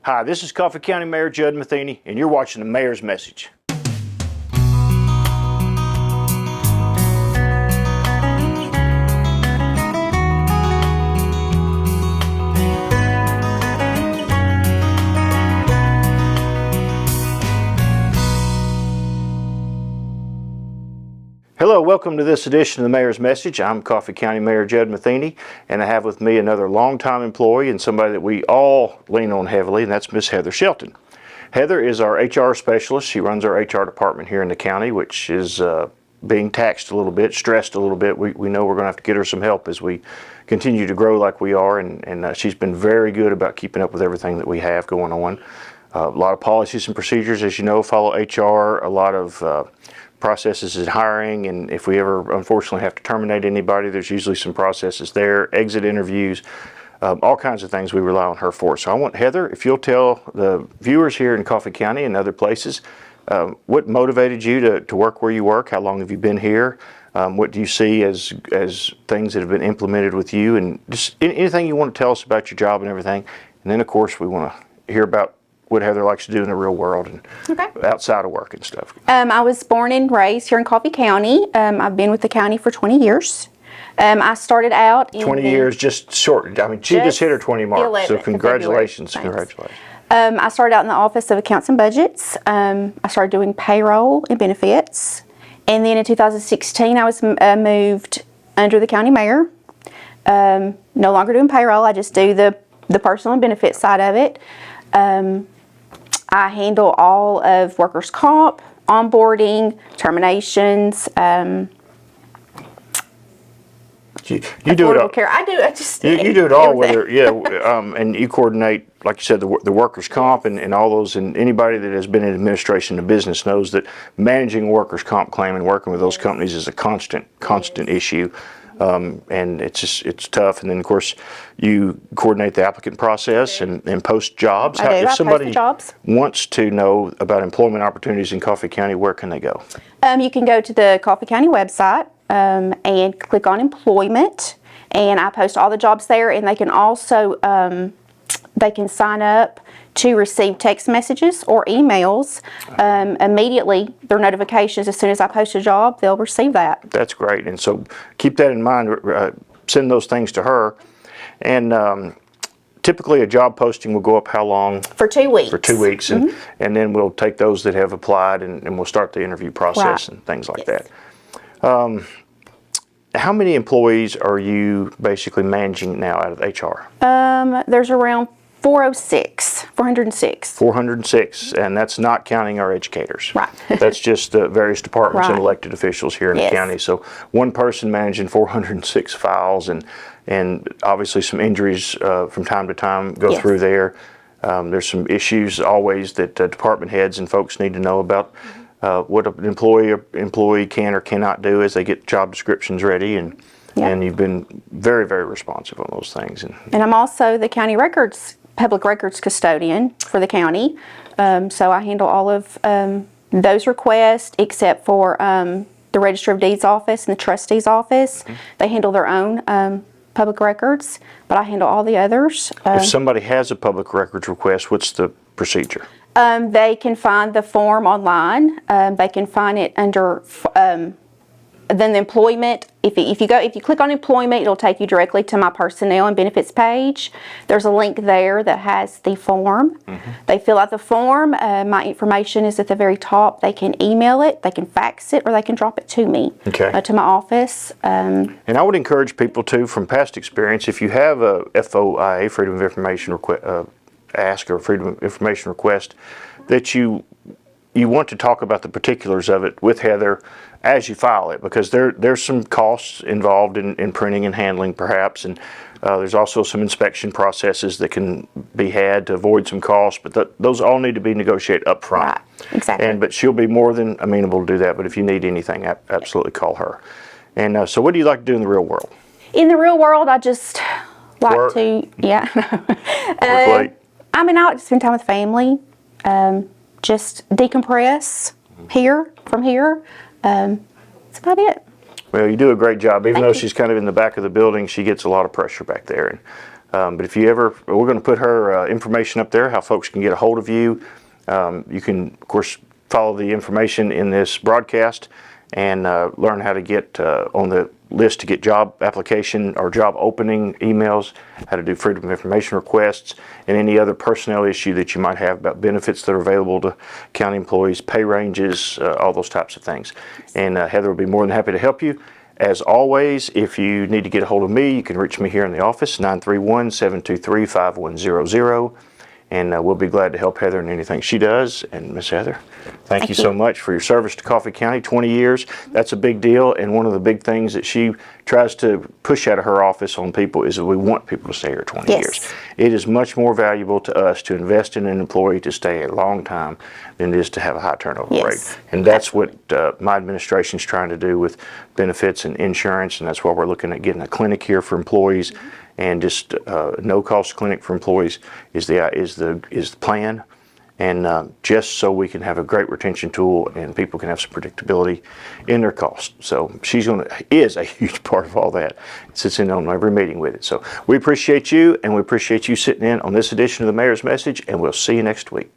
Hi, this is Coffee County Mayor Judd Matheny, and you're watching the Mayor's Message. Hello, welcome to this edition of the Mayor's Message. I'm Coffee County Mayor Judd Matheny, and I have with me another longtime employee and somebody that we all lean on heavily, and that's Miss Heather Shelton. Heather is our HR specialist. She runs our HR department here in the county, which is being taxed a little bit, stressed a little bit. We know we're going to have to get her some help as we continue to grow like we are, and she's been very good about keeping up with everything that we have going on. A lot of policies and procedures, as you know, follow HR, a lot of processes in hiring, and if we ever unfortunately have to terminate anybody, there's usually some processes there, exit interviews, all kinds of things we rely on her for. So I want Heather, if you'll tell the viewers here in Coffee County and other places, what motivated you to work where you work? How long have you been here? What do you see as things that have been implemented with you, and just anything you want to tell us about your job and everything. And then of course we want to hear about what Heather likes to do in the real world and outside of work and stuff. I was born and raised here in Coffee County. I've been with the county for 20 years. I started out in 20 years, just short. I mean, she just hit her 20 mark, so congratulations, congratulations. I started out in the Office of Accounts and Budgets. I started doing payroll and benefits. And then in 2016, I was moved under the county mayor. No longer doing payroll, I just do the personal and benefit side of it. I handle all of workers' comp, onboarding, terminations, you do it all. Care. I just you do it all. Whether and you coordinate, like you said, the workers' comp and all those. And anybody that has been in administration of business knows that managing a workers' comp claim and working with those companies is a constant issue. And it's tough. And then of course you coordinate the applicant process and post jobs. If somebody wants to know about employment opportunities in Coffee County, where can they go? You can go to the Coffee County website and click on employment, and I post all the jobs there. And they can also they can sign up to receive text messages or emails immediately. Their notifications, as soon as I post a job, they'll receive that. That's great. And so keep that in mind. Send those things to her. And typically a job posting will go up how long? For 2 weeks. For 2 weeks. And then we'll take those that have applied and we'll start the interview process and things like that. How many employees are you basically managing now out of HR? There's around 406. 406, and that's not counting our educators. Right. That's just the various departments and elected officials here in the county. So one person managing 406 files, and obviously some injuries from time to time go through there. There's some issues always that department heads and folks need to know about. What an employee can or cannot do as they get job descriptions ready, and you've been very, very responsive on those things. And I'm also the county public records custodian for the county, so I handle all of those requests except for the Register of Deeds office and the trustee's office. They handle their own public records, but I handle all the others. If somebody has a public records request, what's the procedure? They can find the form online. They can find it under then the employment. If you click on employment, it'll take you directly to my personnel and benefits page. There's a link there that has the form. They fill out the form. My information is at the very top. They can email it, they can fax it, or they can drop it to me, to my office. And I would encourage people too, from past experience, if you have a FOIA, Freedom of Information ask or Freedom of Information request, that you want to talk about the particulars of it with Heather as you file it, because there's some costs involved in printing and handling perhaps, and there's also some inspection processes that can be had to avoid some costs, but those all need to be negotiated up front. Right, exactly. But she'll be more than amenable to do that, but if you need anything, absolutely call her. And so what do you like to do in the real world? In the real world, I just like to, I mean, I like to spend time with family, just decompress from here. That's about it. Well, you do a great job. Even though she's kind of in the back of the building, she gets a lot of pressure back there. But if you ever, we're going to put her information up there, how folks can get a hold of you. You can, of course, follow the information in this broadcast and learn how to get on the list to get job application or job opening emails, how to do freedom of information requests, and any other personnel issue that you might have about benefits that are available to county employees, pay ranges, all those types of things. And Heather will be more than happy to help you. As always, if you need to get a hold of me, you can reach me here in the office, 931-723-5100. And we'll be glad to help Heather in anything she does. And Miss Heather, thank you so much for your service to Coffee County, 20 years. That's a big deal, and one of the big things that she tries to push out of her office on people is that we want people to stay here 20 years. It is much more valuable to us to invest in an employee to stay a long time than it is to have a high turnover rate. And that's what my administration is trying to do with benefits and insurance, and that's why we're looking at getting a clinic here for employees. And just no-cost clinic for employees is the plan, and just so we can have a great retention tool and people can have some predictability in their costs. So is a huge part of all that. It sits in on every meeting with it. So we appreciate you, and we appreciate you sitting in on this edition of the Mayor's Message, and we'll see you next week.